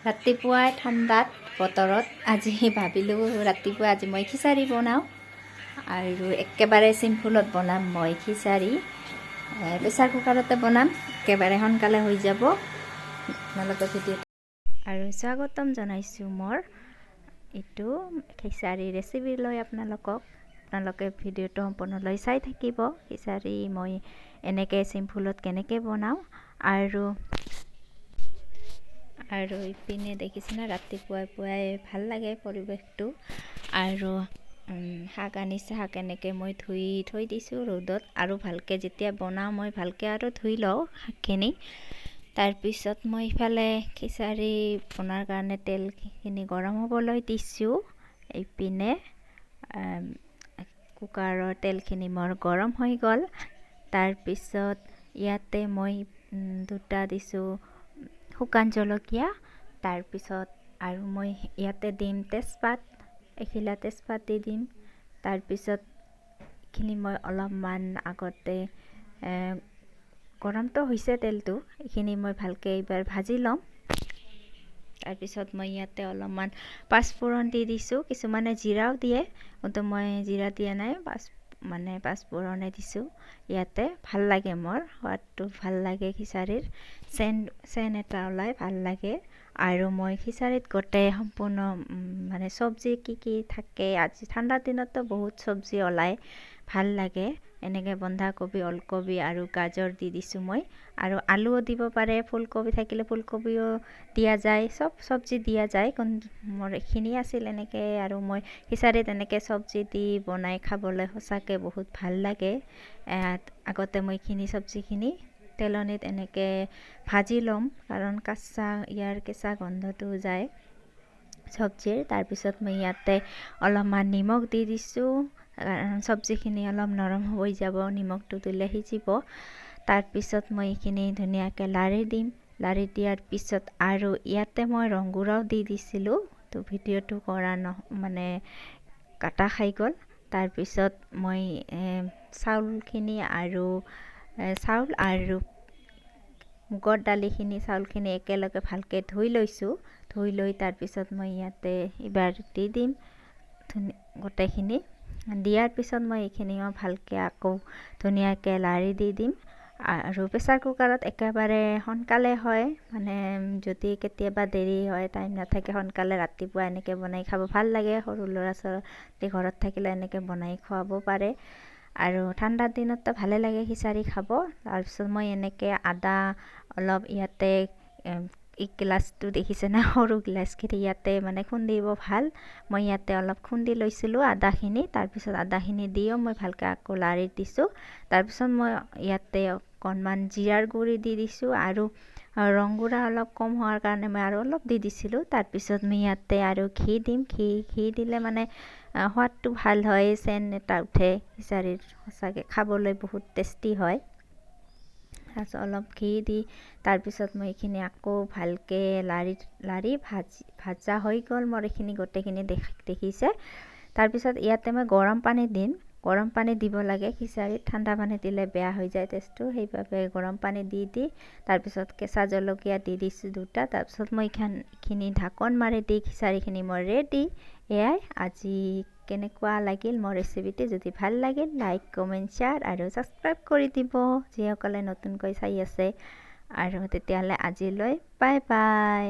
ৰাতিপুৱাই ঠাণ্ডাত বতৰত আজি ভাবিলোঁ ৰাতিপুৱা আজি মই খিচাৰি বনাওঁ আৰু একেবাৰে চিম্পুলত বনাম মই খিচাৰি প্ৰেছাৰ কুকাৰতে বনাম একেবাৰে সোনকালে হৈ যাব আপোনালোকে ভিডিঅ' আৰু স্বাগতম জনাইছোঁ মোৰ এইটো খিচাৰি ৰেচিপি লৈ আপোনালোকে ভিডিঅ'টো সম্পূৰ্ণলৈ চাই থাকিব। খিচাৰি মই এনেকৈ চিম্পুলত কেনেকৈ বনাওঁ আৰু ইপিনে দেখিছেনে ৰাতিপুৱাই ভাল লাগে পৰিৱেশটো। আৰু শাক আনিছে, শাক এনেকৈ মই ধুই থৈ দিছোঁ ৰ'দত আৰু ভালকৈ যেতিয়া বনাওঁ মই ভালকৈ আৰু ধুই লওঁ শাকখিনি। তাৰপিছত মই ইফালে খিচাৰি বনাৰ কাৰণে তেলখিনি গৰম হ'বলৈ দিছোঁ। এইপিনে কুকাৰৰ তেলখিনি মোৰ গৰম হৈ গ'ল। তাৰপিছত ইয়াতে মই দুটা দিছোঁ শুকান জলকীয়া, তাৰপিছত আৰু মই ইয়াতে দিম তেজপাত, এখিলা তেজপাত দি দিম। তাৰপিছত এইখিনি মই অলপমান আগতে গৰমটো হৈছে তেলটো, এইখিনি মই ভালকৈ এইবাৰ ভাজি ল'ম। তাৰপিছত মই ইয়াতে অলপমান পাঁচফোৰণ দি দিছোঁ। কিছুমানে জিৰাও দিয়ে, কিন্তু মই জিৰা দিয়া নাই, পাঁচফোৰণে দিছোঁ। ইয়াতে ভাল লাগে, মোৰ সোৱাদটো ভাল লাগে, খিচাৰিৰ চেন এটা ওলাই ভাল লাগে। আৰু মই খিচাৰিত গোটেই সম্পূৰ্ণ চব্জি কি থাকে, আজি ঠাণ্ডাৰ দিনততো বহুত চব্জি ওলায়, ভাল লাগে। এনেকৈ বন্ধাকবি, ওলকবি আৰু গাজৰ দি দিছোঁ মই, আৰু আলুও দিব পাৰে, ফুলকবি থাকিলে ফুলকবিও দিয়া যায়, চব চব্জি দিয়া যায়। মোৰ এইখিনি আছিল এনেকৈ, আৰু মই খিচাৰিত এনেকৈ চব্জি দি বনাই খাবলৈ সঁচাকৈ বহুত ভাল লাগে। আগতে মই চব্জিখিনি তেলনিত এনেকৈ ভাজি ল'ম, কাৰণ কেঁচা গন্ধটো যায় চব্জিৰ। তাৰপিছত মই ইয়াতে অলপমান নিমখ দি দিছোঁ, কাৰণ চব্জিখিনি অলপ নৰম হৈ যাব, নিমখটো দিলে সিজিব। তাৰপিছত মই এইখিনি ধুনীয়াকৈ লাৰি দিম। লাৰি দিয়াৰ পিছত আৰু ইয়াতে মই ৰংগুড়াও দি দিছিলোঁ, তো ভিডিঅ'টো কৰা কাটা খাই গ'ল। তাৰপিছত মই চাউল আৰু মুগৰ দালিখিনি, চাউলখিনি একেলগে ভালকৈ ধুই লৈছোঁ। ধুই লৈ তাৰপিছত মই ইয়াতে এইবাৰ দি দিম গোটেইখিনি। দিয়াৰ পিছত মই এইখিনিও ভালকৈ আকৌ ধুনীয়াকৈ লাৰি দি দিম। আৰু প্ৰেছাৰ কুকাৰত একেবাৰে সোনকালে হয়, যদি কেতিয়াবা দেৰি হয়, টাইম নাথাকে, সোনকালে ৰাতিপুৱা এনেকৈ বনাই খাব ভাল লাগে। সৰু ল'ৰা ছোৱালী ঘৰত থাকিলে এনেকৈ বনাই খুৱাব পাৰে, আৰু ঠাণ্ডাৰ দিনততো ভালে লাগে খিচাৰি খাব। তাৰপিছত মই এনেকৈ আদা অলপ ইয়াতে এই গিলাচটো দেখিছেনে, সৰু গিলাচখিনি ইয়াতে খুন্দিব ভাল, মই ইয়াতে অলপ খুন্দি লৈছিলোঁ আদাখিনি। তাৰপিছত আদাখিনি দিও মই ভালকৈ আকৌ লাৰি দিছোঁ। তাৰপিছত মই ইয়াতে অকণমান জিৰাৰ গুড়ি দি দিছোঁ, আৰু ৰংগুড়া অলপ কম হোৱাৰ কাৰণে মই আৰু অলপ দি দিছিলোঁ। তাৰপিছত মই ইয়াতে আৰু ঘি দিম, ঘি দিলে সোৱাদটো ভাল হয়, চেন এটা উঠে খিচাৰিৰ, সঁচাকৈ খাবলৈ বহুত টেষ্টি হয়। তাৰপিছত অলপ ঘি দি তাৰপিছত মই এইখিনি আকৌ ভালকৈ লাৰি ভাজা হৈ গ'ল মোৰ এইখিনি গোটেইখিনি দেখিছে। তাৰপিছত ইয়াতে মই গৰম পানী দিম, গৰম পানী দিব লাগে খিচাৰিত, ঠাণ্ডা পানী দিলে বেয়া হৈ যায় টেষ্টটো, সেইবাবে গৰম পানী দি তাৰপিছত কেঁচা জলকীয়া দি দিছোঁ দুটা। তাৰপিছত মই এইখিনি ঢাকন মাৰি দি খিচাৰিখিনি মোৰ ৰেডি। এয়াই আজি কেনেকুৱা লাগিল মোৰ ৰেচিপিটো, যদি ভাল লাগিল লাইক, কমেণ্ট, শ্বেয়াৰ আৰু ছাবস্ক্ৰাইব কৰি দিব যিসকলে নতুনকৈ চাই আছে। আৰু তেতিয়াহ'লে আজিলৈ বাই বাই।